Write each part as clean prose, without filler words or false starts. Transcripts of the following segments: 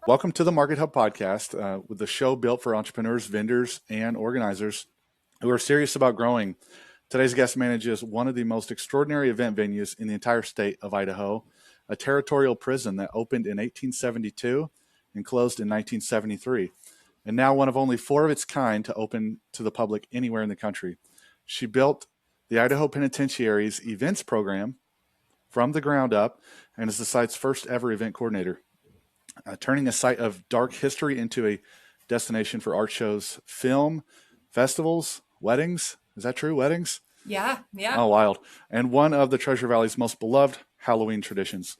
Welcome to the Market Hub podcast, with the show built for entrepreneurs, vendors, and organizers who are serious about growing. Today's guest manages one of the most extraordinary event venues in the entire state of Idaho, a territorial prison that opened in 1872 and closed in 1973, and now one of only four of its kind to open to the public anywhere in the country. She built the Idaho Penitentiary's events program from the ground up and is the site's first ever event coordinator, turning a site of dark history into a destination for art shows, film, festivals, weddings. Is that true? Weddings? Yeah, yeah. Oh, wild. And one of the Treasure Valley's most beloved Halloween traditions.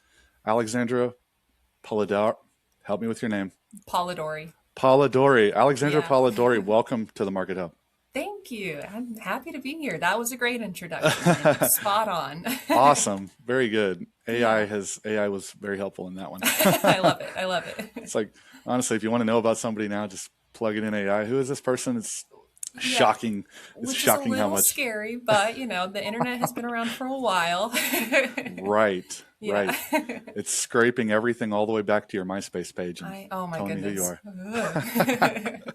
Alexandra Polidor, help me with your name. Polidori. Polidori. Alexandra Yeah. Polidori, welcome to the Market Hub. Thank you. I'm happy to be here. That was a great introduction and spot on. Awesome. Very good. Yeah. AI was very helpful in that one. I love it. I love it. It's like, honestly, if you want to know about somebody now, just plug it in AI. Who is this person? It's Yeah. shocking. It's Which is a shocking how little much. scary, but the internet has been around for a while. Right, Yeah. right. It's scraping everything all the way back to your MySpace page and Oh my telling you who you goodness. are. Ugh.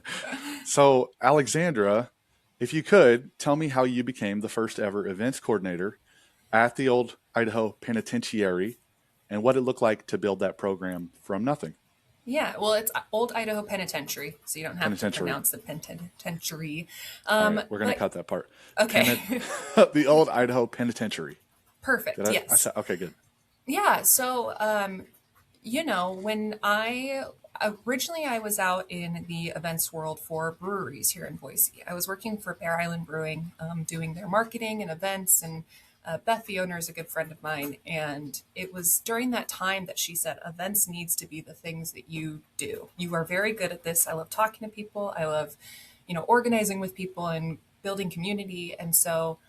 So, Alexandra, if you could tell me how you became the first ever events coordinator at the old Idaho Penitentiary and what it looked like to build that program from nothing. Yeah, well, it's Old Idaho Penitentiary, so you don't have to Penitentiary. pronounce the penitentiary. All right, we're going to But cut that part. okay, The old Idaho Penitentiary. perfect. I Yes. said, okay, good. Yeah, so when I originally I was out in the events world for breweries here in Boise. I was working for Bear Island Brewing, doing their marketing and events, and Beth, the owner, is a good friend of mine. And it was during that time that she said, "Events needs to be the things that you do. You are very good at this. I love talking to people. I love, organizing with people and building community." And so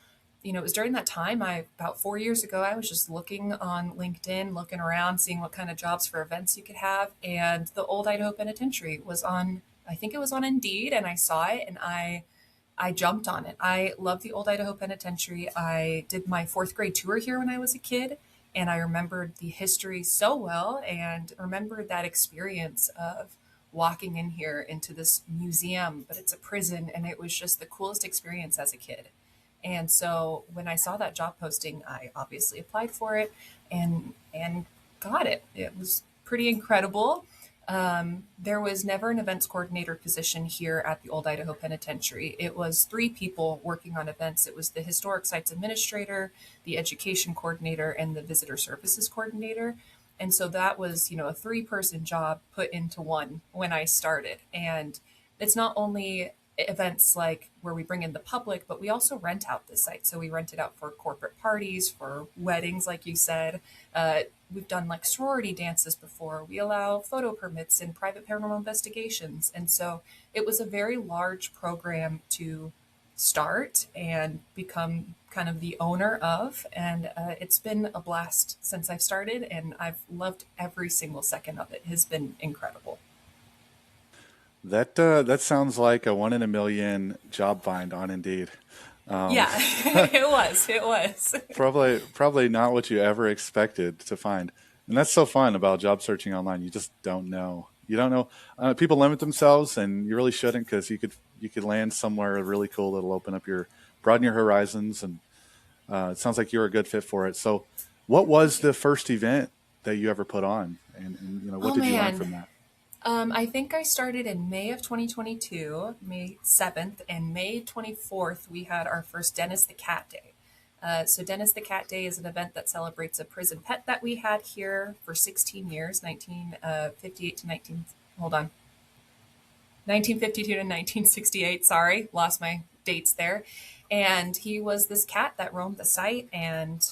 it was during that time, about 4 years ago, I was just looking on LinkedIn, looking around, seeing what kind of jobs for events you could have. And the old Idaho Penitentiary was on, I think it was on Indeed, and I saw it and I jumped on it. I love the old Idaho Penitentiary. I did my fourth grade tour here when I was a kid, and I remembered the history so well and remembered that experience of walking in here into this museum, but it's a prison, and it was just the coolest experience as a kid. And so when I saw that job posting, I obviously applied for it and got it. It was pretty incredible. There was never an events coordinator position here at the Old Idaho Penitentiary. It was three people working on events. It was the historic sites administrator, the education coordinator, and the visitor services coordinator. And so that was, a three-person job put into one when I started. And it's not only events like where we bring in the public, but we also rent out the site. So we rent it out for corporate parties, for weddings, like you said. We've done like sorority dances before. We allow photo permits and private paranormal investigations. And so it was a very large program to start and become kind of the owner of. And it's been a blast since I've started, and I've loved every single second of it. It has been incredible. That sounds like a one in a million job find on Indeed. Um, Yeah, it was. It was. probably not what you ever expected to find, and that's so fun about job searching online. You just don't know. You don't know. People limit themselves, and you really shouldn't, because you could land somewhere really cool that'll open up your broaden your horizons. And it sounds like you're a good fit for it. So, what was Thank you. the first event that you ever put on, and what Oh did you learn from man. that? I think I started in May of 2022, May 7th, and May 24th, we had our first Dennis the Cat Day. So, Dennis the Cat Day is an event that celebrates a prison pet that we had here for 16 years, 1958 to 19, hold on, 1952 to 1968. Sorry, lost my dates there. And he was this cat that roamed the site, and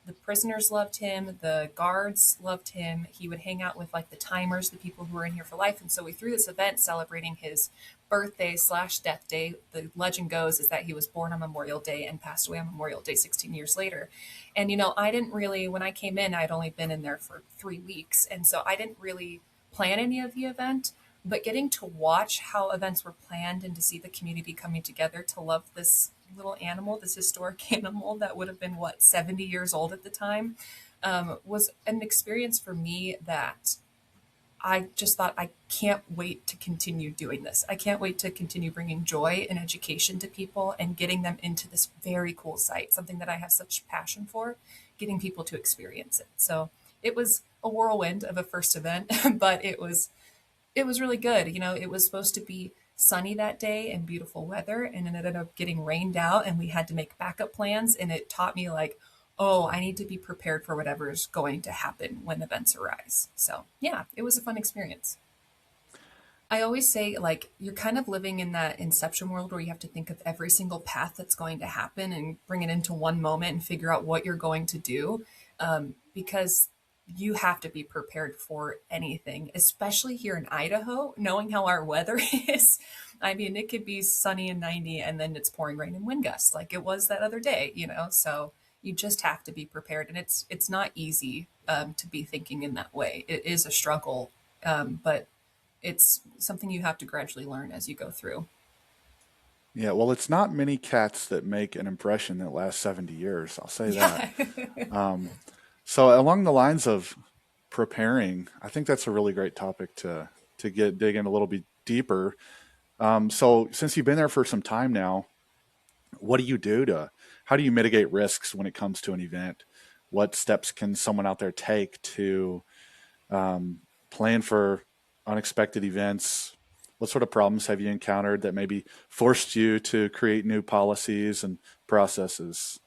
the prisoners loved him. The guards loved him. He would hang out with like the timers, the people who were in here for life. And so we threw this event celebrating his birthday/death day. The legend goes is that he was born on Memorial Day and passed away on Memorial Day 16 years later. And I didn't really, when I came in, I'd only been in there for 3 weeks, and so I didn't really plan any of the event, but getting to watch how events were planned and to see the community coming together to love this little animal, this historic animal that would have been, what, 70 years old at the time, was an experience for me that I just thought, I can't wait to continue doing this. I can't wait to continue bringing joy and education to people and getting them into this very cool site, something that I have such passion for, getting people to experience it. So it was a whirlwind of a first event, but it was really good. It was supposed to be sunny that day and beautiful weather, and it ended up getting rained out, and we had to make backup plans. And it taught me, like, oh, I need to be prepared for whatever is going to happen when events arise. So, yeah, it was a fun experience. I always say, like, you're kind of living in that inception world where you have to think of every single path that's going to happen and bring it into one moment and figure out what you're going to do. Because you have to be prepared for anything, especially here in Idaho, knowing how our weather is. I mean, it could be sunny and 90 and then it's pouring rain and wind gusts like it was that other day. So you just have to be prepared. And it's not easy to be thinking in that way. It is a struggle, but it's something you have to gradually learn as you go through. Yeah, well, it's not many cats that make an impression that lasts 70 years. I'll say that. Yeah. Um, so along the lines of preparing, I think that's a really great topic to get dig in a little bit deeper. So since you've been there for some time now, what do you do to how do you mitigate risks when it comes to an event? What steps can someone out there take to plan for unexpected events? What sort of problems have you encountered that maybe forced you to create new policies and processes?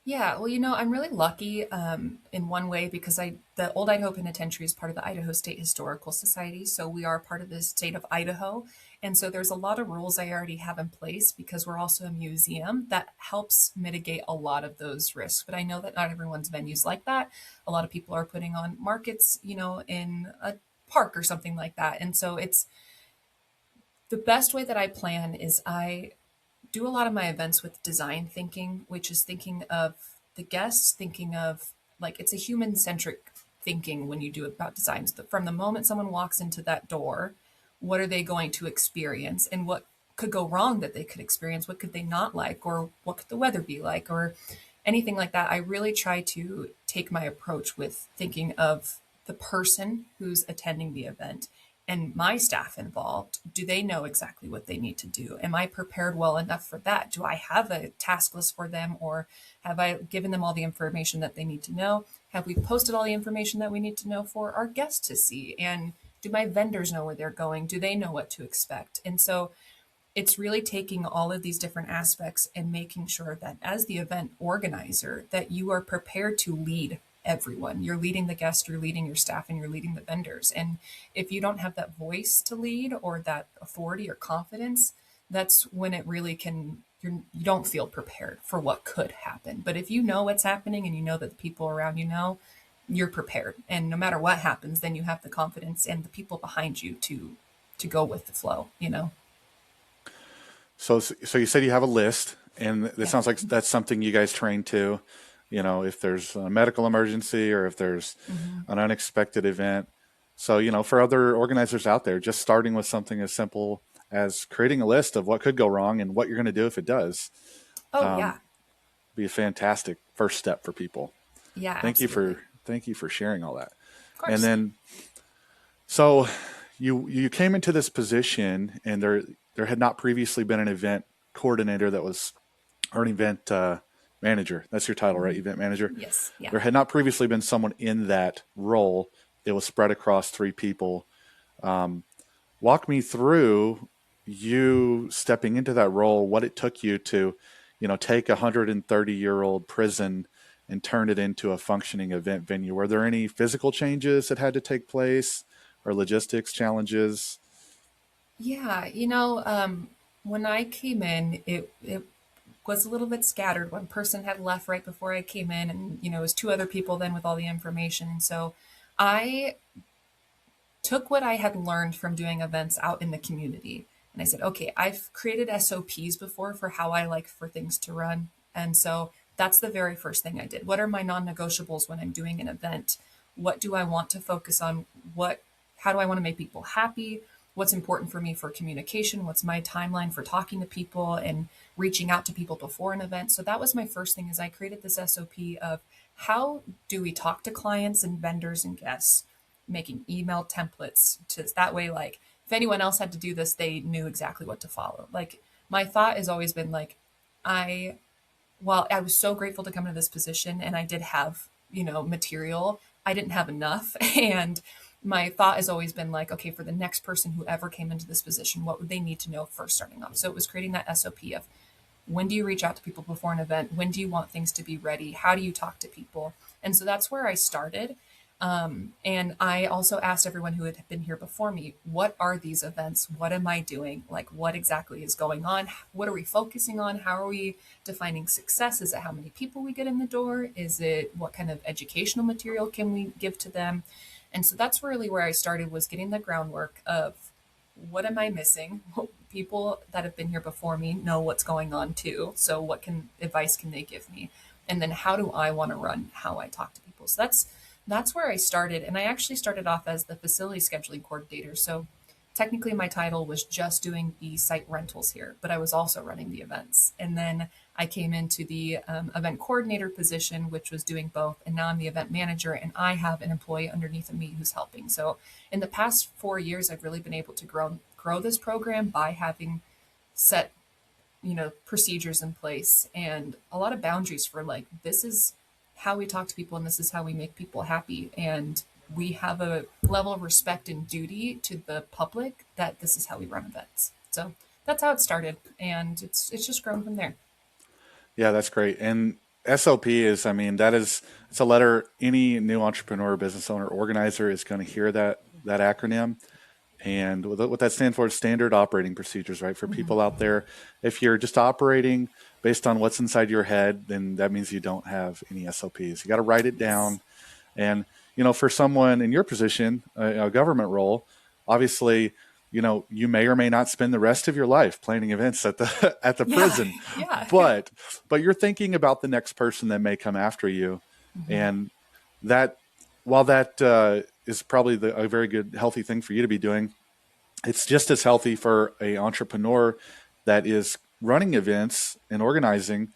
Yeah, well, I'm really lucky in one way because the Old Idaho Penitentiary is part of the Idaho State Historical Society, so we are part of the state of Idaho, and so there's a lot of rules I already have in place because we're also a museum that helps mitigate a lot of those risks. But I know that not everyone's venues like that. A lot of people are putting on markets, in a park or something like that, and so it's the best way that I plan is I do a lot of my events with design thinking, which is thinking of the guests, thinking of, like, it's a human centric thinking when you do it about designs. From the moment someone walks into that door, what are they going to experience and what could go wrong that they could experience? What could they not like? Or what could the weather be like? Or anything like that. I really try to take my approach with thinking of the person who's attending the event and my staff involved. Do they know exactly what they need to do? Am I prepared well enough for that? Do I have a task list for them, or have I given them all the information that they need to know? Have we posted all the information that we need to know for our guests to see? And do my vendors know where they're going? Do they know what to expect? And so it's really taking all of these different aspects and making sure that as the event organizer that you are prepared to lead everyone. You're leading the guests, you're leading your staff, and you're leading the vendors. And if you don't have that voice to lead or that authority or confidence, that's when it really you don't feel prepared for what could happen. But if you know what's happening and you know that the people around you know, you're prepared. And no matter what happens, then you have the confidence and the people behind you to go with the flow. So you said you have a list, and it Yeah. sounds like that's something you guys train to. If there's a medical emergency or if there's Mhm. an unexpected event. So, for other organizers out there, just starting with something as simple as creating a list of what could go wrong and what you're going to do if it does, Oh, um, yeah. be a fantastic first step for people. Yeah, Thank you absolutely. for thank you for sharing all that. Of And course. then, so you came into this position, and there had not previously been an event coordinator that was or an event manager. That's your title, right? Mhm. Event manager. Yes. Yeah. There had not previously been someone in that role. It was spread across three people. Um, Walk me through you stepping into that role, what it took you to, take a 130-year-old prison and turn it into a functioning event venue. Were there any physical changes that had to take place or logistics challenges? Yeah. When I came in, it was a little bit scattered. One person had left right before I came in, and it was two other people then with all the information. And so I took what I had learned from doing events out in the community. And I said, okay, I've created SOPs before for how I like for things to run. And so that's the very first thing I did. What are my non negotiables when I'm doing an event? What do I want to focus on? How do I want to make people happy? What's important for me for communication? What's my timeline for talking to people and reaching out to people before an event? So that was my first thing is I created this SOP of how do we talk to clients and vendors and guests? making email templates to that way, like if anyone else had to do this, they knew exactly what to follow. Like my thought has always been like, I while I was so grateful to come into this position and I did have, material, I didn't have enough. And my thought has always been like, okay, for the next person who ever came into this position, what would they need to know first starting off? So it was creating that SOP of when do you reach out to people before an event? When do you want things to be ready? How do you talk to people? And so that's where I started. And I also asked everyone who had been here before me, what are these events? What am I doing? Like, what exactly is going on? What are we focusing on? How are we defining success? Is it how many people we get in the door? Is it what kind of educational material can we give to them? And so that's really where I started, was getting the groundwork of what am I missing? People that have been here before me know what's going on too. So what can advice can they give me? And then how do I want to run how I talk to people? So that's where I started. And I actually started off as the facility scheduling coordinator. So technically my title was just doing the site rentals here, but I was also running the events. And then I came into the event coordinator position, which was doing both. And now I'm the event manager and I have an employee underneath of me who's helping. So in the past 4 years, I've really been able to grow this program by having set, procedures in place and a lot of boundaries for like, this is how we talk to people and this is how we make people happy. And we have a level of respect and duty to the public that this is how we run events. So that's how it started. And it's just grown from there. Yeah, that's great. And SOP is, I mean, it's a letter any new entrepreneur, business owner, organizer is going to hear that acronym. And what that stands for is standard operating procedures, right? For people out there, if you're just operating based on what's inside your head, then that means you don't have any SOPs. You got to write it Yes. down. And, for someone in your position, a government role, obviously, you may or may not spend the rest of your life planning events at the at the Yeah. prison, Yeah. but you're thinking about the next person that may come after you, Mhm. and that while that is probably a very good healthy thing for you to be doing, it's just as healthy for a entrepreneur that is running events and organizing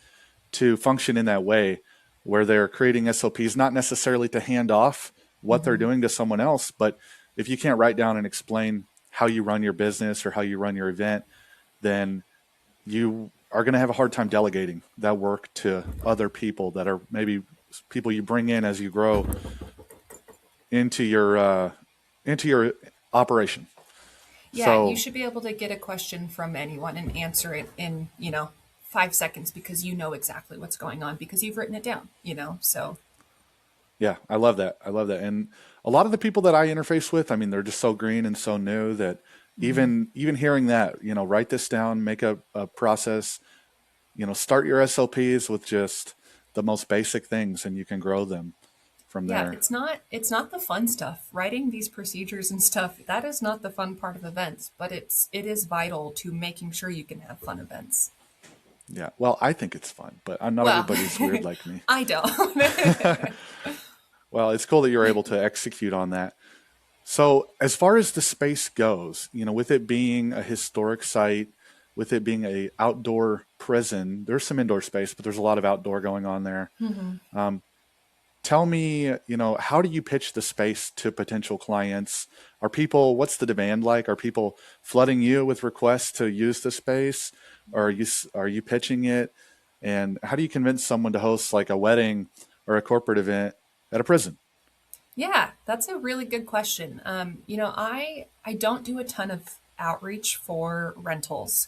to function in that way, where they're creating SOPs, not necessarily to hand off what they're Mhm. doing to someone else, but if you can't write down and explain how you run your business or how you run your event, then you are going to have a hard time delegating that work to other people that are maybe people you bring in as you grow into your operation. Yeah, you So should be able to get a question from anyone and answer it in, 5 seconds because you know exactly what's going on because you've written it down. So, yeah, I love that. I love that. And a lot of the people that I interface with, I mean, they're just so green and so new that mhm. even hearing that, write this down, make a process, start your SOPs with just the most basic things and you can grow them from Yeah, there. it's not the fun stuff. Writing these procedures and stuff, that is not the fun part of events, but it is vital to making sure you can have fun events. Yeah. Well, I think it's fun, but not Well, everybody's weird like me. I don't. Well, it's cool that you're able to execute on that. So, as far as the space goes, with it being a historic site, with it being a outdoor prison, there's some indoor space, but there's a lot of outdoor going on there. Mhm. Um, Tell me, how do you pitch the space to potential clients? What's the demand like? Are people flooding you with requests to use the space? Or are you pitching it? And how do you convince someone to host like a wedding or a corporate event at a prison? Yeah, that's a really good question. I don't do a ton of outreach for rentals.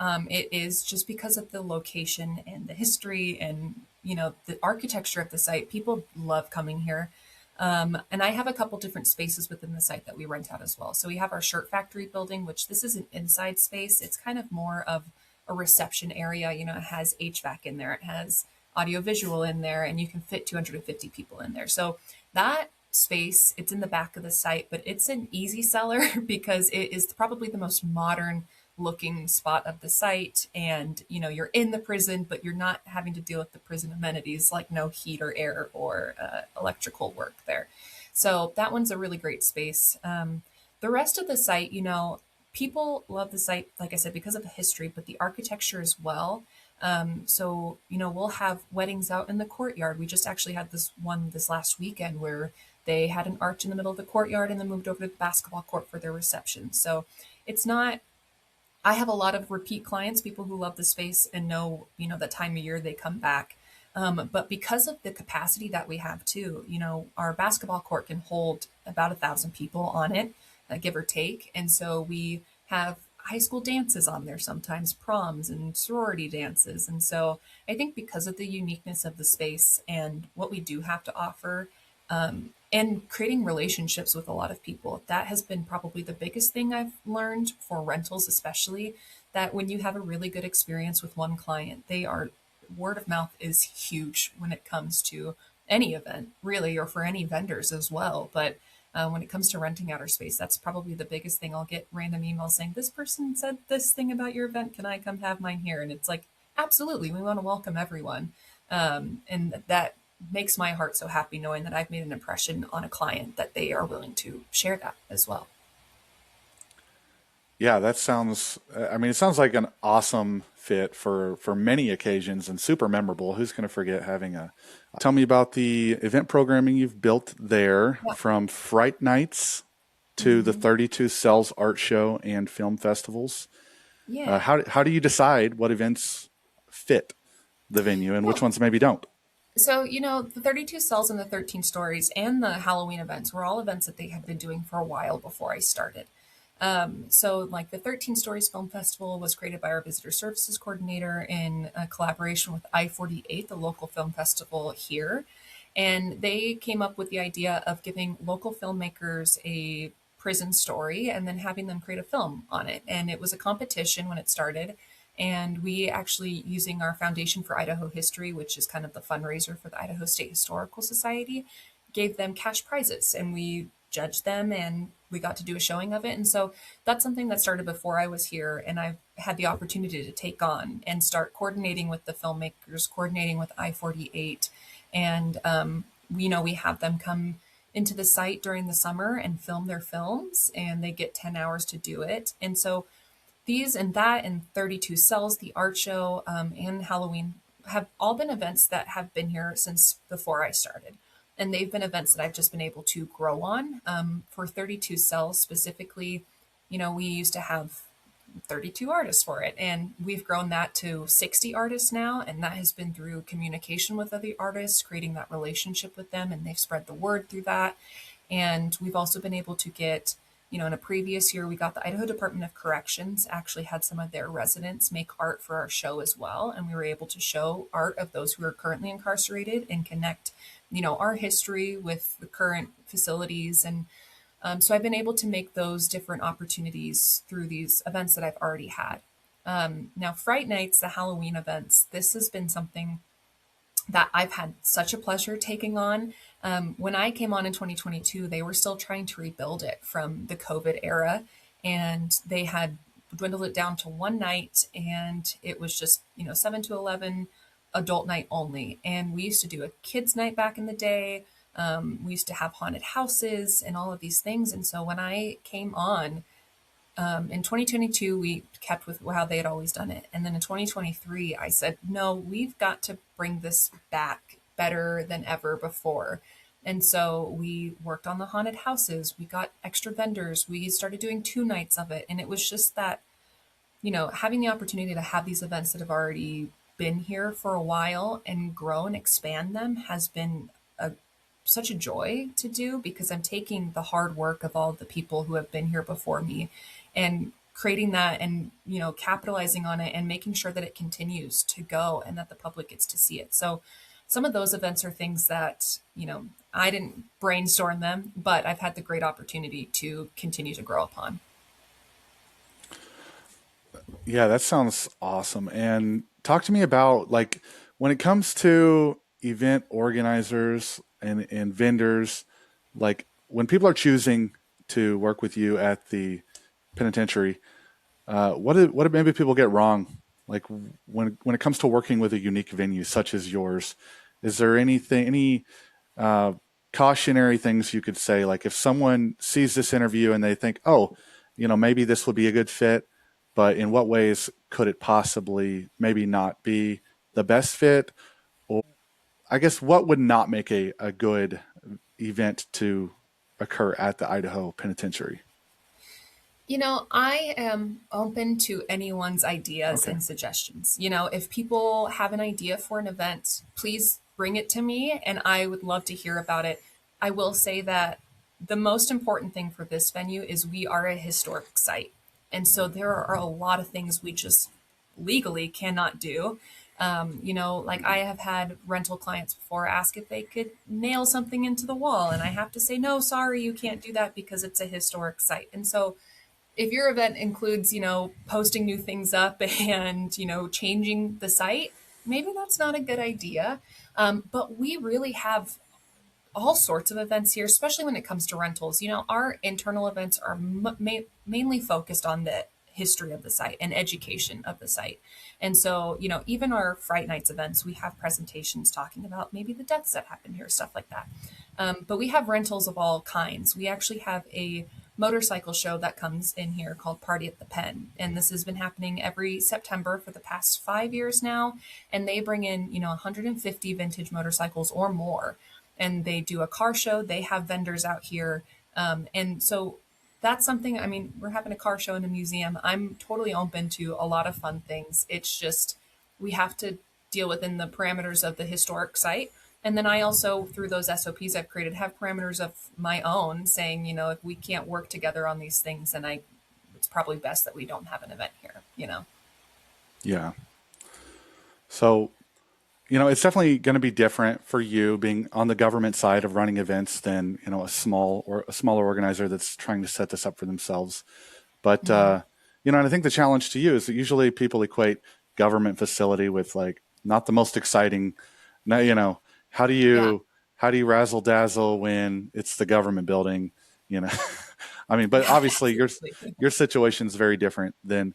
It is just because of the location and the history and the architecture of the site. People love coming here. And I have a couple different spaces within the site that we rent out as well. So we have our shirt factory building, which this is an inside space. It's kind of more of a reception area. It has HVAC in there, it has audio visual in there, and you can fit 250 people in there. So that space, it's in the back of the site, but it's an easy seller because it is probably the most modern looking spot of the site. And you're in the prison, but you're not having to deal with the prison amenities like no heat or air or electrical work there. So that one's a really great space. The rest of the site, people love the site, like I said, because of the history, but the architecture as well. So we'll have weddings out in the courtyard. We just actually had this one this last weekend where They had an arch in the middle of the courtyard and then moved over to the basketball court for their reception. So it's not, I have a lot of repeat clients, people who love the space and know, the time of year they come back. But because of the capacity that we have too, our basketball court can hold about 1,000 people on it, give or take. And so we have high school dances on there, sometimes proms and sorority dances. And so I think because of the uniqueness of the space and what we do have to offer, and creating relationships with a lot of people. That has been probably the biggest thing I've learned for rentals, especially that when you have a really good experience with one client, word of mouth is huge when it comes to any event, really, or for any vendors as well. But when it comes to renting out our space, that's probably the biggest thing. I'll get random emails saying, "This person said this thing about your event. Can I come have mine here?" And it's like, absolutely, we want to welcome everyone. And that makes my heart so happy knowing that I've made an impression on a client that they are willing to share that as well. Yeah, that sounds. I mean, it sounds like an awesome fit for many occasions and super memorable. Who's going to forget having a? Tell me about the event programming you've built there, Yeah. from Fright Nights to the Mhm. 32 Cells Art Show and film festivals. Yeah. How do you decide what events fit the venue and which Well, ones maybe don't? so, the 32 Cells and the 13 Stories and the Halloween events were all events that they had been doing for a while before I started. So, like the 13 Stories Film Festival was created by our visitor services coordinator in collaboration with I-48, the local film festival here. And they came up with the idea of giving local filmmakers a prison story and then having them create a film on it. And it was a competition when it started. And we actually, using our Foundation for Idaho History, which is kind of the fundraiser for the Idaho State Historical Society, gave them cash prizes and we judged them and we got to do a showing of it. And so that's something that started before I was here. And I've had the opportunity to take on and start coordinating with the filmmakers, coordinating with I-48. And, we have them come into the site during the summer and film their films and they get 10 hours to do it. And so these and that and 32 Cells, the art show, and Halloween have all been events that have been here since before I started. And they've been events that I've just been able to grow on. For 32 Cells specifically, we used to have 32 artists for it. And we've grown that to 60 artists now. And that has been through communication with other artists, creating that relationship with them. And they've spread the word through that. And we've also been able to get, in a previous year, we got the Idaho Department of Corrections actually had some of their residents make art for our show as well. And we were able to show art of those who are currently incarcerated and connect, our history with the current facilities. And so I've been able to make those different opportunities through these events that I've already had. Now, Fright Nights, the Halloween events, this has been something that I've had such a pleasure taking on. When I came on in 2022, they were still trying to rebuild it from the COVID era, and they had dwindled it down to one night, and it was just 7 to 11 adult night only. And we used to do a kids night back in the day. We used to have haunted houses and all of these things. And so when I came on, in 2022, we kept with how they had always done it. And then in 2023, I said, no, we've got to bring this back better than ever before. And so we worked on the haunted houses. We got extra vendors. We started doing 2 nights of it. And it was just that, having the opportunity to have these events that have already been here for a while and grow and expand them has been a such a joy to do because I'm taking the hard work of all the people who have been here before me and creating that and capitalizing on it and making sure that it continues to go and that the public gets to see it. So some of those events are things that I didn't brainstorm them, but I've had the great opportunity to continue to grow upon. Yeah, that sounds awesome. And talk to me about, like, when it comes to event organizers and vendors, like when people are choosing to work with you at the penitentiary, what do maybe people get wrong? Like when it comes to working with a unique venue such as yours, is there any uh, cautionary things you could say? Like if someone sees this interview and they think, oh, maybe this would be a good fit, but in what ways could it possibly maybe not be the best fit? Or I guess what would not make a good event to occur at the Idaho Penitentiary? I am open to anyone's ideas Okay. and suggestions. If people have an idea for an event, please bring it to me and I would love to hear about it. I will say that the most important thing for this venue is we are a historic site. And so there are a lot of things we just legally cannot do. Like I have had rental clients before ask if they could nail something into the wall, and I have to say, no, sorry, you can't do that because it's a historic site. And so if your event includes, posting new things up and, changing the site, maybe that's not a good idea. But we really have all sorts of events here, especially when it comes to rentals. Our internal events are mainly focused on the history of the site and education of the site. And so, even our Fright Nights events, we have presentations talking about maybe the deaths that happen here, stuff like that. But we have rentals of all kinds. We actually have a motorcycle show that comes in here called Party at the Pen. And this has been happening every September for the past 5 years now. And they bring in, 150 vintage motorcycles or more. And they do a car show. They have vendors out here. And so that's something, I mean, we're having a car show in a museum. I'm totally open to a lot of fun things. It's just, we have to deal within the parameters of the historic site. And then I also, through those SOPs I've created, have parameters of my own saying, if we can't work together on these things, then it's probably best that we don't have an event here. Yeah. So, it's definitely going to be different for you being on the government side of running events than, a smaller organizer that's trying to set this up for themselves. But, Hmm. and I think the challenge to you is that usually people equate government facility with like not the most exciting. Now, how do Yeah, you how do you razzle dazzle when it's the government building? You know, I mean, but yeah, obviously absolutely. your situation is very different than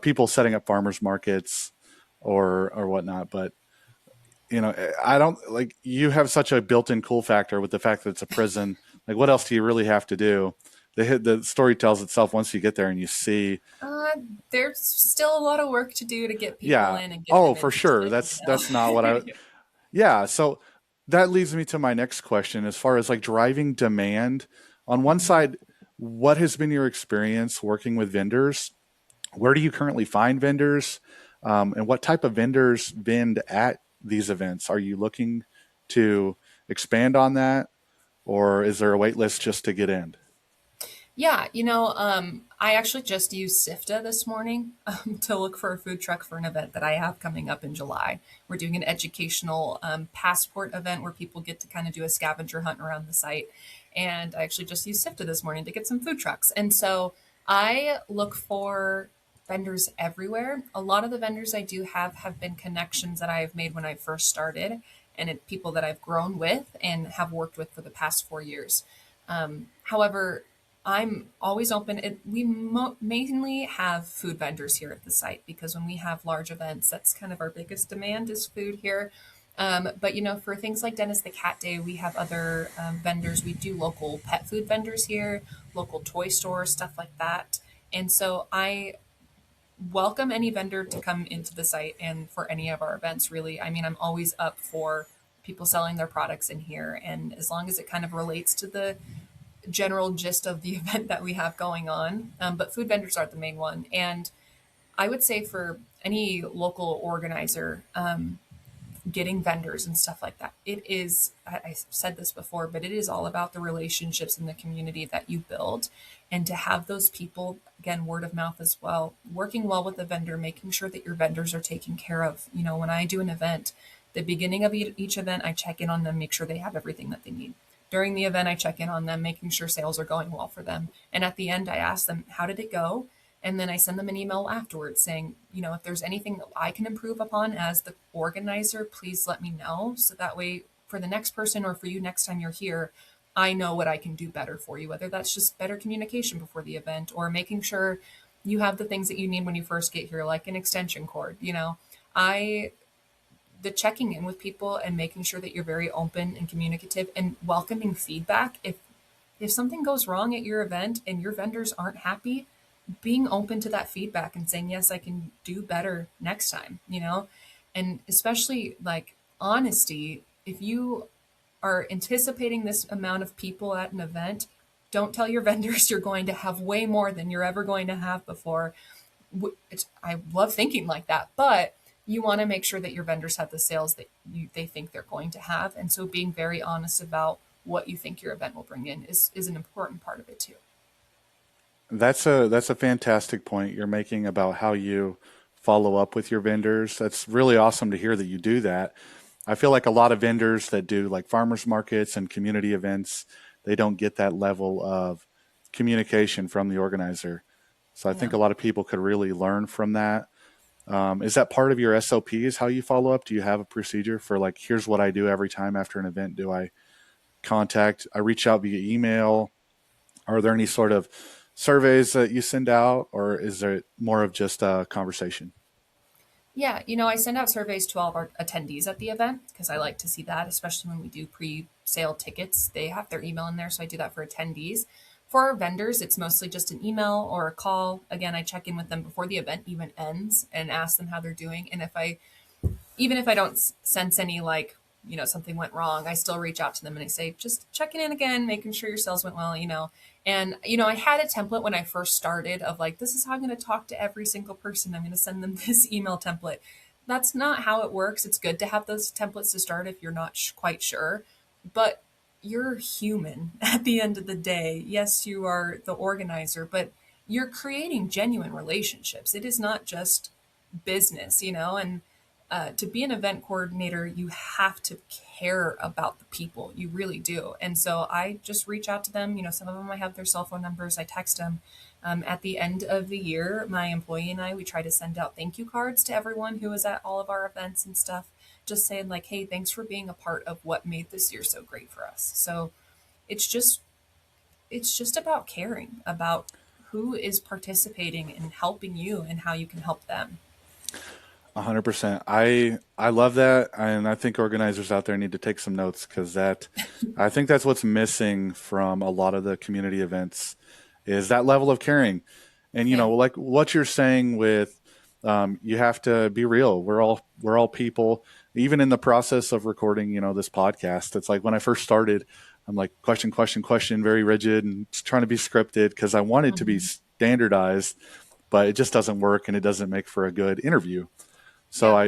people setting up farmers markets or whatnot. But I don't like you have such a built-in cool factor with the fact that it's a prison. Like, what else do you really have to do? The story tells itself once you get there and you see. Uh, there's still a lot of work to do to get people Yeah. in and get Oh, them for sure. interested. That's not what I. Yeah. So that leads me to my next question. As far as like driving demand, on one Mhm. side, what has been your experience working with vendors? Where do you currently find vendors? And what type of vendors vend at these events? Are you looking to expand on that, or is there a wait list just to get in? Yeah, I actually just used SIFTA this morning to look for a food truck for an event that I have coming up in July. We're doing an educational passport event where people get to kind of do a scavenger hunt around the site. And I actually just used SIFTA this morning to get some food trucks. And so I look for vendors everywhere. A lot of the vendors I do have been connections that I have made when I first started and people that I've grown with and have worked with for the past 4 years. However, I'm always open. We mainly have food vendors here at the site because when we have large events, that's kind of our biggest demand is food here. But for things like Dennis the Cat Day, we have other vendors. We do local pet food vendors here, local toy stores, stuff like that. And so I welcome any vendor to come into the site and for any of our events, really. I mean, I'm always up for people selling their products in here. And as long as it kind of relates to the general gist of the event that we have going on. But food vendors are the main one. And I would say for any local organizer, getting vendors and stuff like that, it is, I said this before, but it is all about the relationships in the community that you build. And to have those people, again, word of mouth as well, working well with the vendor, making sure that your vendors are taken care of. When I do an event, the beginning of each event, I check in on them, make sure they have everything that they need. During the event, I check in on them, making sure sales are going well for them. And at the end, I ask them, how did it go? And then I send them an email afterwards saying, if there's anything that I can improve upon as the organizer, please let me know. So that way, for the next person or for you next time you're here, I know what I can do better for you, whether that's just better communication before the event or making sure you have the things that you need when you first get here, like an extension cord. I the checking in with people and making sure that you're very open and communicative and welcoming feedback. If something goes wrong at your event and your vendors aren't happy, being open to that feedback and saying, yes, I can do better next time. And especially like honesty, if you are anticipating this amount of people at an event, don't tell your vendors you're going to have way more than you're ever going to have before. I love thinking like that, but you want to make sure that your vendors have the sales that they think they're going to have. And so being very honest about what you think your event will bring in is an important part of it too. That's a fantastic point you're making about how you follow up with your vendors. That's really awesome to hear that you do that. I feel like a lot of vendors that do like farmers markets and community events, they don't get that level of communication from the organizer. So I think Yeah. a lot of people could really learn from that. Is that part of your SOPs, how you follow up? Do you have a procedure for like, here's what I do every time after an event? Do I reach out via email? Are there any sort of surveys that you send out, or is there more of just a conversation? Yeah, I send out surveys to all of our attendees at the event because I like to see that, especially when we do pre-sale tickets. They have their email in there, so I do that for attendees. For our vendors, it's mostly just an email or a call. Again, I check in with them before the event even ends and ask them how they're doing. And even if I don't sense any like, something went wrong, I still reach out to them and I say, just checking in again, making sure your sales went well. And, I had a template when I first started of like, this is how I'm going to talk to every single person. I'm going to send them this email template. That's not how it works. It's good to have those templates to start if you're not quite sure, but you're human at the end of the day. Yes, you are the organizer, but you're creating genuine relationships. It is not just business. And to be an event coordinator, you have to care about the people. You really do. And so I just reach out to them. Some of them I have their cell phone numbers. I text them. At the end of the year, my employee and I, we try to send out thank you cards to everyone who was at all of our events and stuff, just saying like, hey, thanks for being a part of what made this year so great for us. So it's just it's just about caring about who is participating and helping you and how you can help them. 100%. I love that, and I think organizers out there need to take some notes because I think that's what's missing from a lot of the community events is that level of caring. And Yeah. like what you're saying with you have to be real. We're all people. Even in the process of recording, this podcast, it's like when I first started, I'm like question, question, question, very rigid and trying to be scripted because I want it to be Mhm. standardized, but it just doesn't work and it doesn't make for a good interview. So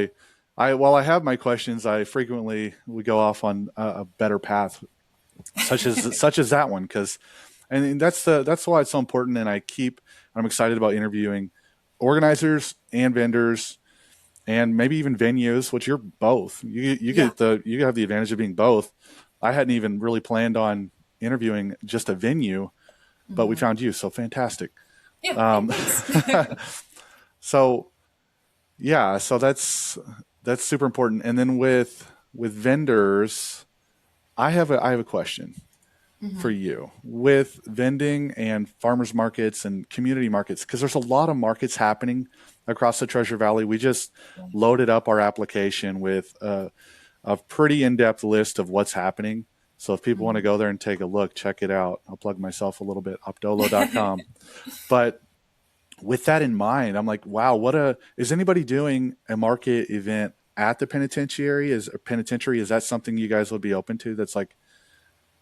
Yeah. while I have my questions, I frequently we go off on a better path, such as that one, because and that's why it's so important. And I'm excited about interviewing organizers and vendors and maybe even venues, which you're both. Yeah. You have the advantage of being both. I hadn't even really planned on interviewing just a venue, but we Hmm. found you, so fantastic. Yeah. Hey, Um, thanks. so yeah, so that's super important. And then with vendors, I have a question for Hmm. you with vending and farmers markets and community markets because there's a lot of markets happening across the Treasure Valley. We just Yeah. loaded up our application with a pretty in-depth list of what's happening. So if people want to Hmm. go there and take a look, check it out. I'll plug myself a little bit, opdolow.com. But with that in mind, I'm like, wow, is anybody doing a market event at the penitentiary? Is that something you guys would be open to? That's like,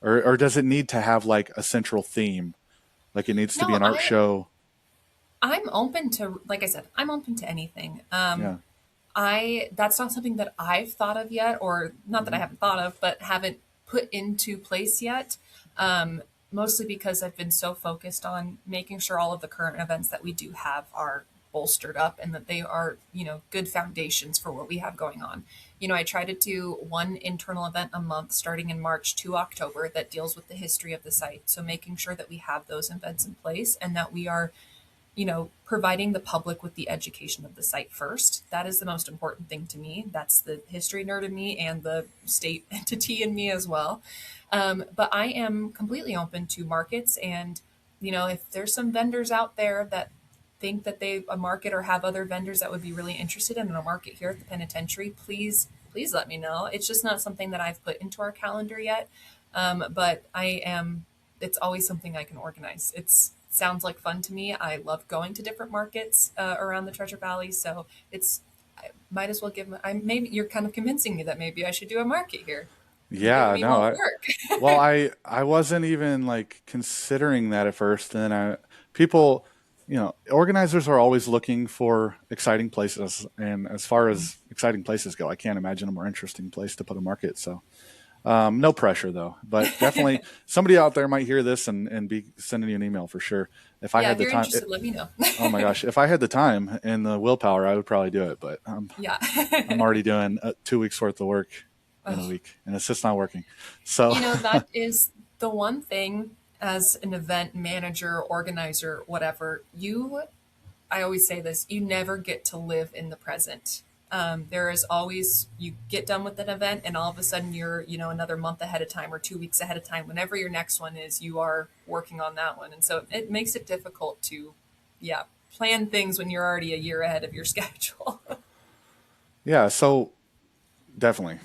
or does it need to have like a central theme? Like it needs to be No, an art show. I'm open to, like I said, I'm open to anything. Yeah. That's not something that I've thought of yet, or not that I Hmm. haven't thought of, but haven't put into place yet. Um, Mostly because I've been so focused on making sure all of the current events that we do have are bolstered up and that they are, good foundations for what we have going on. I try to do one internal event a month starting in March to October that deals with the history of the site. So making sure that we have those events in place and that we are providing the public with the education of the site first. That is the most important thing to me. That's the history nerd in me and the state entity in me as well. But I am completely open to markets. And, if there's some vendors out there that think that they a market or have other vendors that would be really interested in a market here at the penitentiary, please let me know. It's just not something that I've put into our calendar yet. But it's always something I can organize. It's sounds like fun to me. I love going to different markets around the Treasure Valley. So I might as well maybe you're kind of convincing me that maybe I should do a market here. You're giving Yeah, me no, more I, work. well, I wasn't even like considering that at first. And then people, organizers are always looking for exciting places, and as far as exciting places go, I can't imagine a more interesting place to put a market. So, no pressure though, but definitely somebody out there might hear this and be sending you an email for sure. If I Yeah, had if the you're time, interested, let me know. oh my gosh, if I had the time and the willpower, I would probably do it. But Yeah. I'm already doing 2 weeks worth of work in a Oh, week, and it's just not working. So, that is the one thing as an event manager, organizer, whatever, I always say this, you never get to live in the present. There is always, you get done with an event and all of a sudden you're, another month ahead of time or 2 weeks ahead of time. Whenever your next one is, you are working on that one. And so it makes it difficult to, yeah, plan things when you're already a year ahead of your schedule. yeah, so definitely.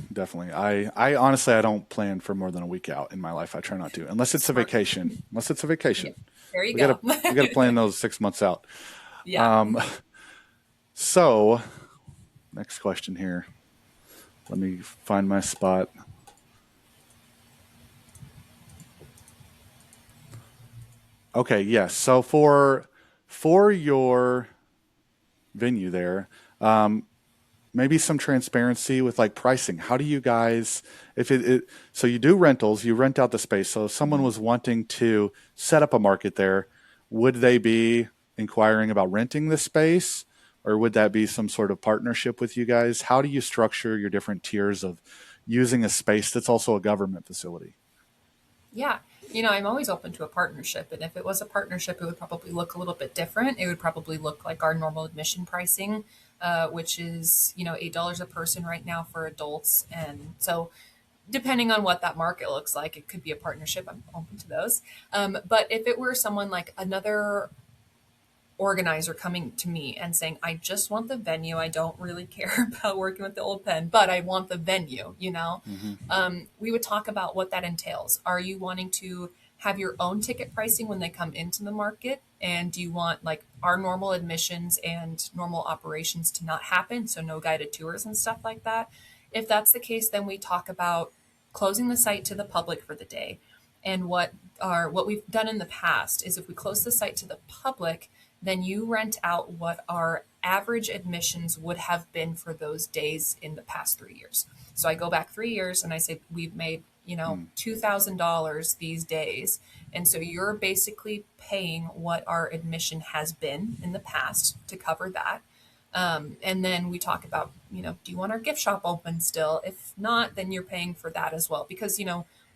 I honestly I don't plan for more than a week out in my life. I try not to, unless it's a Smart. vacation. Unless it's a Yeah. vacation, There you we gotta go. we gotta plan those 6 months out. Yeah. So next question here. Let me find my spot. Okay, yes. So for your venue there, maybe some transparency with like pricing. How do you guys, if so you do rentals, you rent out the space. So if someone Mhm. was wanting to set up a market there, would they be inquiring about renting the space, or would that be some sort of partnership with you guys? How do you structure your different tiers of using a space that's also a government facility? Yeah. I'm always open to a partnership. And if it was a partnership, it would probably look a little bit different. It would probably look like our normal admission pricing, which is, $8 a person right now for adults. And so, depending on what that market looks like, it could be a partnership. I'm open to those. But if it were someone like another organizer coming to me and saying, I just want the venue. I don't really care about working with the old pen, but I want the venue. Hmm. We would talk about what that entails. Are you wanting to have your own ticket pricing when they come into the market? And do you want like our normal admissions and normal operations to not happen? So no guided tours and stuff like that. If that's the case, then we talk about closing the site to the public for the day. And what we've done in the past is if we close the site to the public, then you rent out what our average admissions would have been for those days in the past 3 years. So I go back 3 years and I say, we've made, $2,000 these days. And so you're basically paying what our admission has been in the past to cover that. And then we talk about, do you want our gift shop open still? If not, then you're paying for that as well. Because,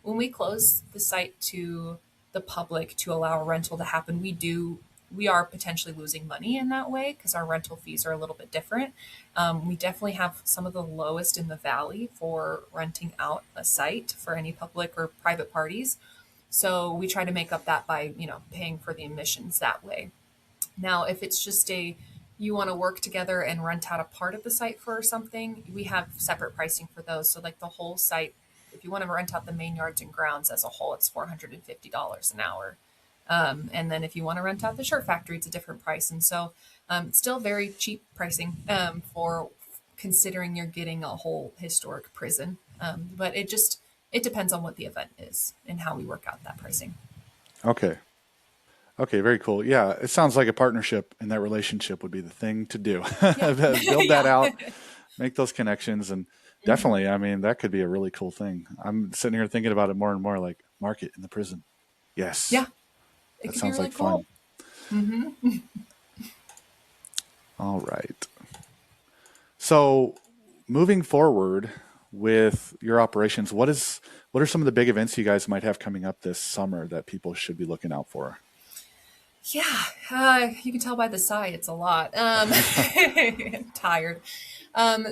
when we close the site to the public to allow a rental to happen, we are potentially losing money in that way because our rental fees are a little bit different. We definitely have some of the lowest in the valley for renting out a site for any public or private parties. So we try to make up that by, paying for the admissions that way. Now, if it's just you want to work together and rent out a part of the site for something, we have separate pricing for those. So, like the whole site, if you want to rent out the main yards and grounds as a whole, it's $450 an hour. And then if you want to rent out the shirt factory, it's a different price. And so, still very cheap pricing for considering you're getting a whole historic prison. But it depends on what the event is and how we work out that pricing. Okay. Okay, very cool. Yeah, it sounds like a partnership and that relationship would be the thing to do. Yeah. Build that Yeah. out, make those connections, and Mhm. definitely, I mean, that could be a really cool thing. I'm sitting here thinking about it more and more like market in the prison. Yes, Yeah. It that could be sounds really like fun. cool. Hmm. All right. So, moving forward with your operations, what are some of the big events you guys might have coming up this summer that people should be looking out for? Yeah, you can tell by the sigh, it's a lot. I'm tired.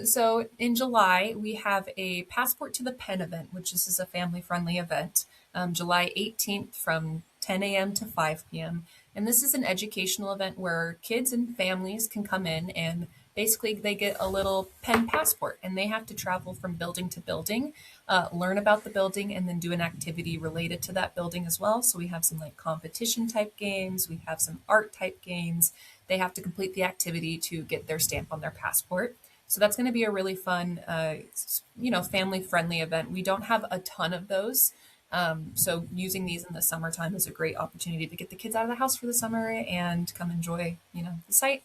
So in July, we have a Passport to the Pen event, which this is a family friendly event, July 18th from 10 a.m. to 5 p.m. And this is an educational event where kids and families can come in and basically they get a little pen passport and they have to travel from building to building, learn about the building, and then do an activity related to that building as well. So we have some like competition type games, we have some art type games. They have to complete the activity to get their stamp on their passport. So that's going to be a really fun, family friendly event. We don't have a ton of those. So using these in the summertime is a great opportunity to get the kids out of the house for the summer and come enjoy, the site.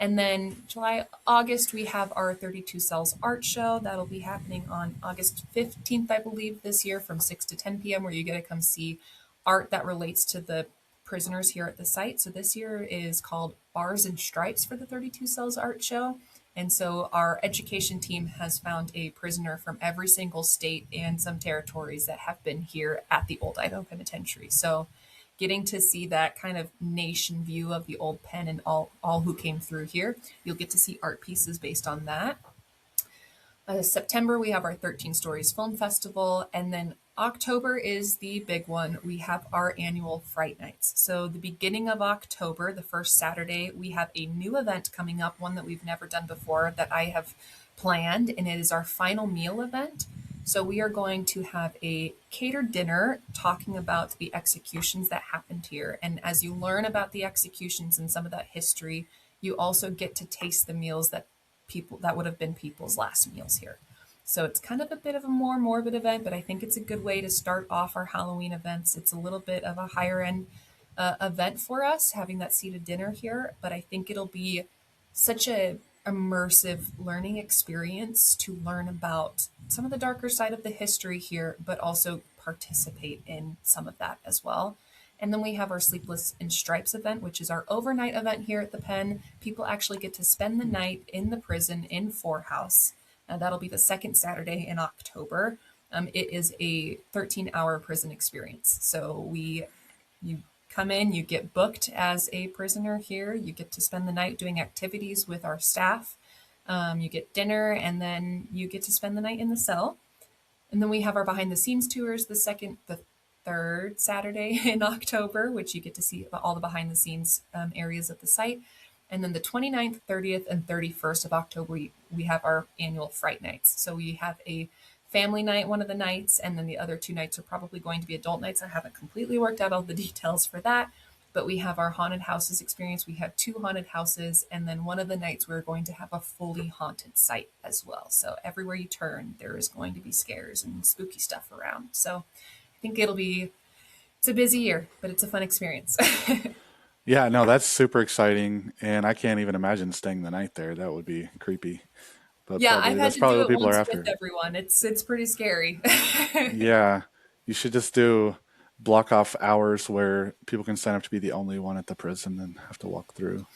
And then July, August, we have our 32 Cells art show. That'll be happening on August 15th, I believe, this year from 6 to 10 p.m., where you get to come see art that relates to the prisoners here at the site. So this year is called Bars and Stripes for the 32 Cells art show. And so our education team has found a prisoner from every single state and some territories that have been here at the old Idaho Penitentiary. So getting to see that kind of nation view of the old pen and all who came through here. You'll get to see art pieces based on that. September, we have our 13 Stories Film Festival. And then October is the big one. We have our annual Fright Nights. So, the beginning of October, the first Saturday, we have a new event coming up, one that we've never done before that I have planned, and it is our final meal event. So, we are going to have a catered dinner talking about the executions that happened here. And as you learn about the executions and some of that history, you also get to taste the meals that would have been people's last meals here. So it's kind of a bit of a more morbid event, but I think it's a good way to start off our Halloween events. It's a little bit of a higher end event for us, having that seated dinner here, but I think it'll be such a immersive learning experience to learn about some of the darker side of the history here, but also participate in some of that as well. And then we have our Sleepless in Stripes event, which is our overnight event here at the Pen. People actually get to spend the night in the prison in Four House. That'll be the second Saturday in October. It is a 13-hour prison experience. So you come in, you get booked as a prisoner here. You get to spend the night doing activities with our staff. You get dinner, and then you get to spend the night in the cell. And then we have our behind the scenes tours the third Saturday in October, which you get to see all the behind the scenes areas of the site. And then the 29th, 30th, and 31st of October, we have our annual Fright Nights. So we have a family night one of the nights, and then the other two nights are probably going to be adult nights. I haven't completely worked out all the details for that, but we have our haunted houses experience. We have two haunted houses, and then one of the nights we're going to have a fully haunted site as well. So everywhere you turn, there is going to be scares and spooky stuff around. So I think it's a busy year, but it's a fun experience. Yeah, no, that's super exciting, and I can't even imagine staying the night there. That would be creepy, but Yeah, I've probably had that's to probably do what it people are once with after. everyone. It's pretty scary. Yeah, you should just do block off hours where people can sign up to be the only one at the prison and have to walk through.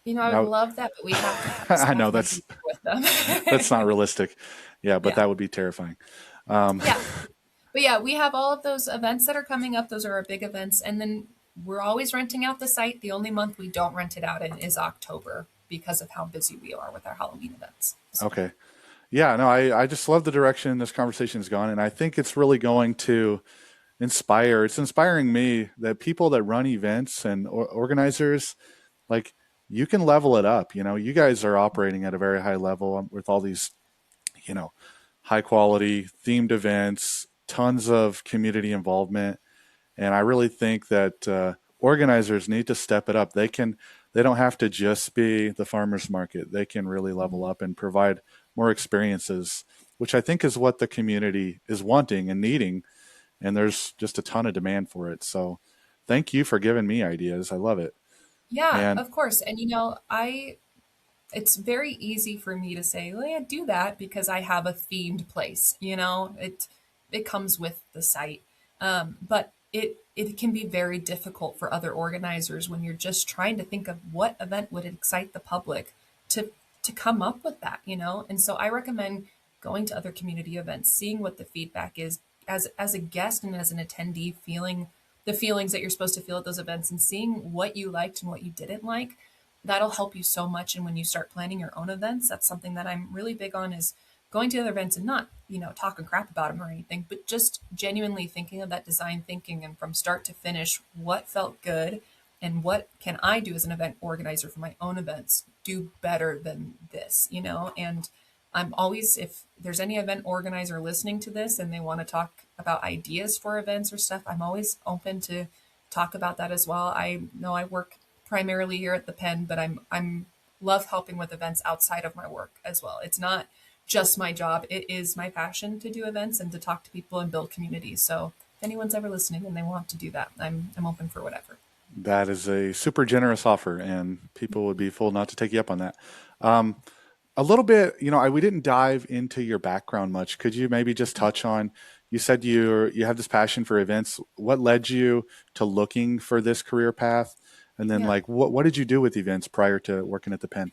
I would That love that, but we have to have a I know staff member there with that's them. not realistic. Yeah, but Yeah. that would be terrifying. Um, Yeah. But yeah, we have all of those events that are coming up. Those are our big events. And then we're always renting out the site. The only month we don't rent it out in is October because of how busy we are with our Halloween events. So okay. Yeah, no, I just love the direction this conversation has gone, and I think it's really going to inspire. It's inspiring me that people that run events and organizers, like, you can level it up. You know, you guys are operating at a very high level with all these, you know, high quality themed events, tons of community involvement, and I really think that organizers need to step it up. They don't have to just be the farmers market. They can really level up and provide more experiences, which I think is what the community is wanting and needing. And there's just a ton of demand for it. So thank you for giving me ideas. I love it. yeah, And of course. And I it's very easy for me to say, well, yeah, do that because I have a themed place. It comes with the site, but it can be very difficult for other organizers when you're just trying to think of what event would excite the public to to come up with that. And so I recommend going to other community events, seeing what the feedback is as a guest and as an attendee, feeling the feelings that you're supposed to feel at those events and seeing what you liked and what you didn't like. That'll help you so much. And when you start planning your own events, that's something that I'm really big on, is going to other events and not, talking crap about them or anything, but just genuinely thinking of that design thinking and from start to finish, what felt good and what can I do as an event organizer for my own events do better than this. And I'm always, if there's any event organizer listening to this and they want to talk about ideas for events or stuff, I'm always open to talk about that as well. I know I work primarily here at the Pen, but I'm love helping with events outside of my work as well. It's not just my job. It is my passion to do events and to talk to people and build communities. So if anyone's ever listening and they want to do that, I'm open for whatever. That is a super generous offer, and people would be fool not to take you up on that. Um, a little bit, we didn't dive into your background much. Could you maybe just touch on? You said you have this passion for events. What led you to looking for this career path? And then, Yeah. like, what did you do with events prior to working at the pen?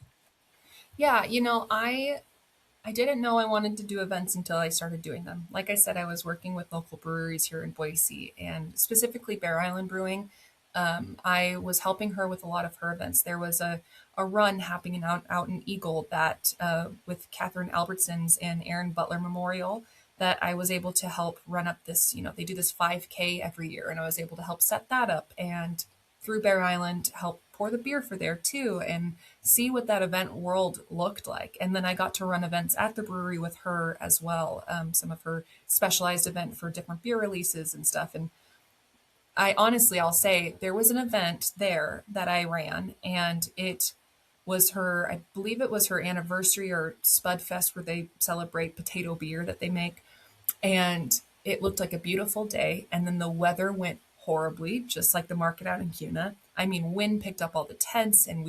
Yeah, I didn't know I wanted to do events until I started doing them. Like I said, I was working with local breweries here in Boise and specifically Bear Island Brewing. I was helping her with a lot of her events. There was a run happening out in Eagle that with Catherine Albertsons and Aaron Butler Memorial that I was able to help run up this, they do this 5K every year, and I was able to help set that up and through Bear Island help pour the beer for there too and see what that event world looked like. And then I got to run events at the brewery with her as well, some of her specialized event for different beer releases and stuff. And I honestly, I'll say there was an event there that I ran, and it was her, I believe it was her anniversary or Spud Fest where they celebrate potato beer that they make. And it looked like a beautiful day. And then the weather went horribly, just like the market out in Cuna. I mean, wind picked up all the tents, and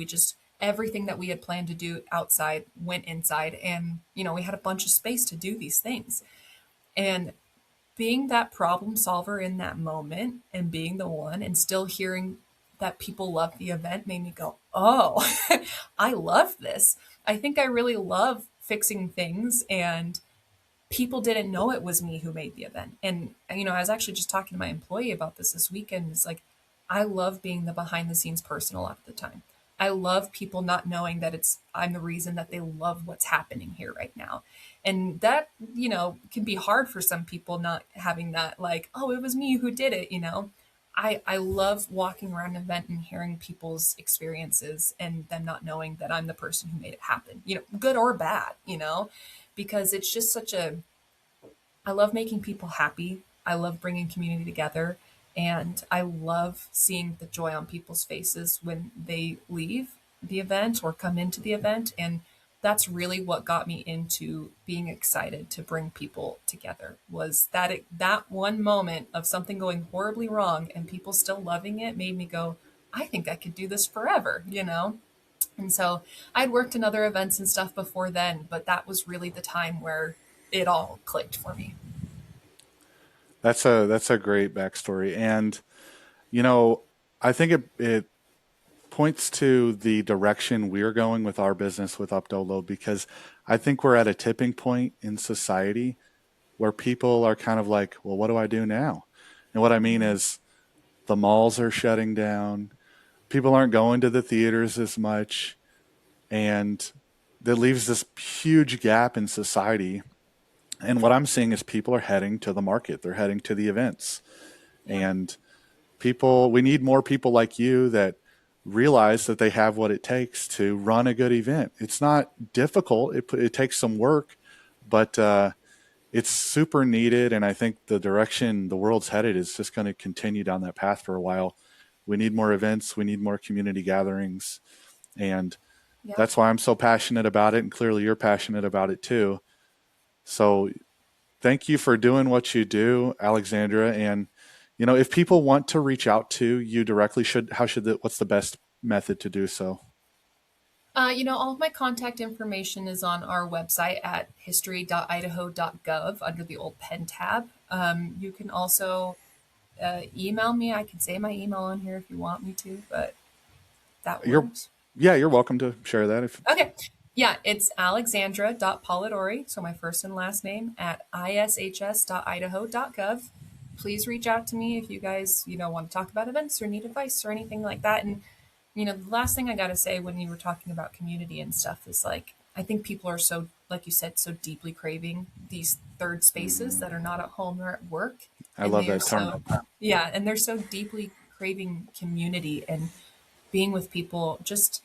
everything that we had planned to do outside went inside. And, we had a bunch of space to do these things. And being that problem solver in that moment and being the one and still hearing that people love the event made me go, oh, I love this. I think I really love fixing things, and people didn't know it was me who made the event. And, I was actually just talking to my employee about this weekend. It's like, I love being the behind the scenes person a lot of the time. I love people not knowing that I'm the reason that they love what's happening here right now. And that, can be hard for some people not having that, like, oh, it was me who did it. I love walking around an event and hearing people's experiences and them not knowing that I'm the person who made it happen, good or bad, because it's just I love making people happy. I love bringing community together. And I love seeing the joy on people's faces when they leave the event or come into the event. And that's really what got me into being excited to bring people together was that one moment of something going horribly wrong and people still loving it made me go, I think I could do this forever. And so I'd worked in other events and stuff before then, but that was really the time where it all clicked for me. That's a great backstory, and you know, I think it points to the direction we're going with our business with Opdolow because I think we're at a tipping point in society where people are kind of like, well, what do I do now? And what I mean is the malls are shutting down, people aren't going to the theaters as much, and that leaves this huge gap in society. And what I'm seeing is people are heading to the market, they're heading to the events. Yeah. And we need more people like you that realize that they have what it takes to run a good event. It's not difficult, it takes some work, but it's super needed. And I think the direction the world's headed is just going to continue down that path for a while. We need more events, we need more community gatherings. And Yeah. that's why I'm so passionate about it. And clearly you're passionate about it too. So thank you for doing what you do, Alexandra. And if people want to reach out to you directly, what's the best method to do so? All of my contact information is on our website at history.idaho.gov under the old pen tab. You can also email me. I can say my email on here if you want me to, but that You're, works. yeah, you're welcome to share that. If Okay. Yeah, it's alexandra.polidori, so my first and last name, at ishs.idaho.gov. Please reach out to me if you guys, want to talk about events or need advice or anything like that. And, the last thing I got to say when you were talking about community and stuff is like, I think people are so, like you said, so deeply craving these third spaces that are not at home or at work. I And love they are that term. yeah, and they're so deeply craving community and being with people. Just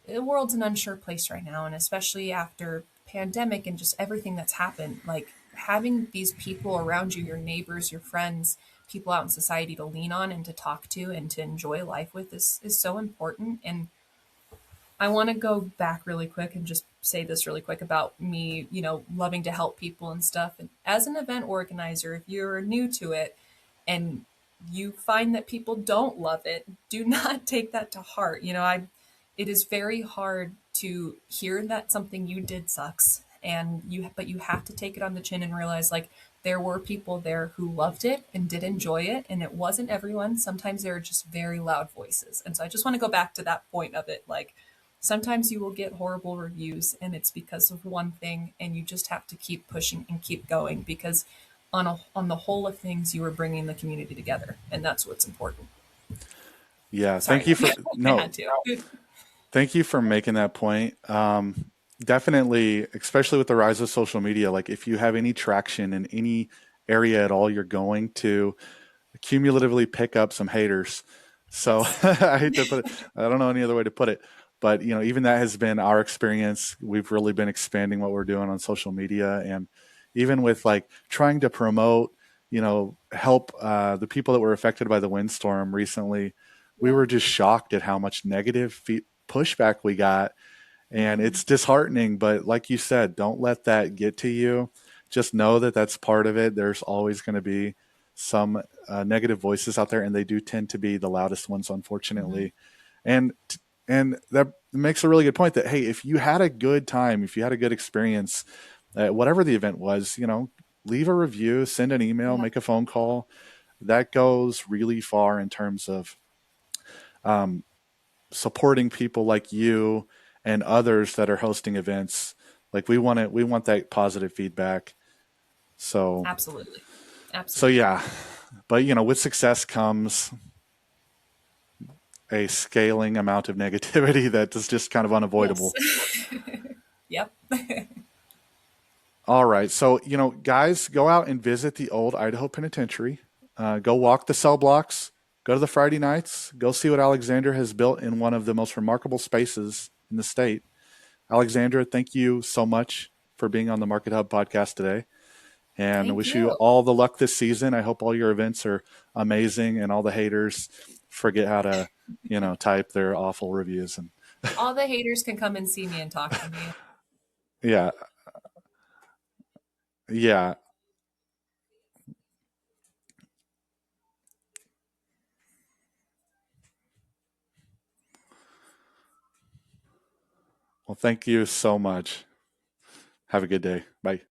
the world's an unsure place right now, and especially after pandemic and just everything that's happened, like having these people around you, your neighbors, your friends, people out in society to lean on and to talk to and to enjoy life with is so important. And I want to go back really quick and just say this really quick about me, loving to help people and stuff. And as an event organizer, if you're new to it and you find that people don't love it, do not take that to heart. It is very hard to hear that something you did sucks, but you have to take it on the chin and realize, like, there were people there who loved it and did enjoy it, and it wasn't everyone. Sometimes there are just very loud voices. And so I just want to go back to that point of it. Like, sometimes you will get horrible reviews and it's because of one thing, and you just have to keep pushing and keep going, because on the whole of things, you are bringing the community together, and that's what's important. Yeah, thank Sorry, you for I no, had to. thank you for making that point. Definitely, especially with the rise of social media, like if you have any traction in any area at all, you're going to cumulatively pick up some haters. So Yes. I hate to put it, I don't know any other way to put it, but even that has been our experience. We've really been expanding what we're doing on social media, and even with like trying to promote, help the people that were affected by the windstorm recently. We Yeah. were just shocked at how much negative pushback we got, and Mm-hmm. it's disheartening. But like you said, don't let that get to you. Just know that that's part of it. There's always going to be some negative voices out there, and they do tend to be the loudest ones, Mm-hmm. unfortunately. And and that makes a really good point that, hey, if you had a good time, if you had a good experience, whatever the event was, leave a review, send an email, Yeah. make a phone call. That goes really far in terms of um, supporting people like you and others that are hosting events. Like we want that positive feedback. So Absolutely. so Absolutely. yeah, but with success comes a scaling amount of negativity that is just kind of Yes. unavoidable. Yep. All right, so guys, go out and visit the old Idaho Penitentiary. Go walk the cell blocks. Go to the Friday nights. Go see what Alexandra has built in one of the most remarkable spaces in the state. Alexandra, thank you so much for being on the Market Hub podcast today, and Thank wish you you. all the luck this season. I hope all your events are amazing and all the haters forget how to, type their awful reviews. And All the haters can come and see me and talk to me. yeah, yeah. Well, thank you so much. Have a good day. Bye.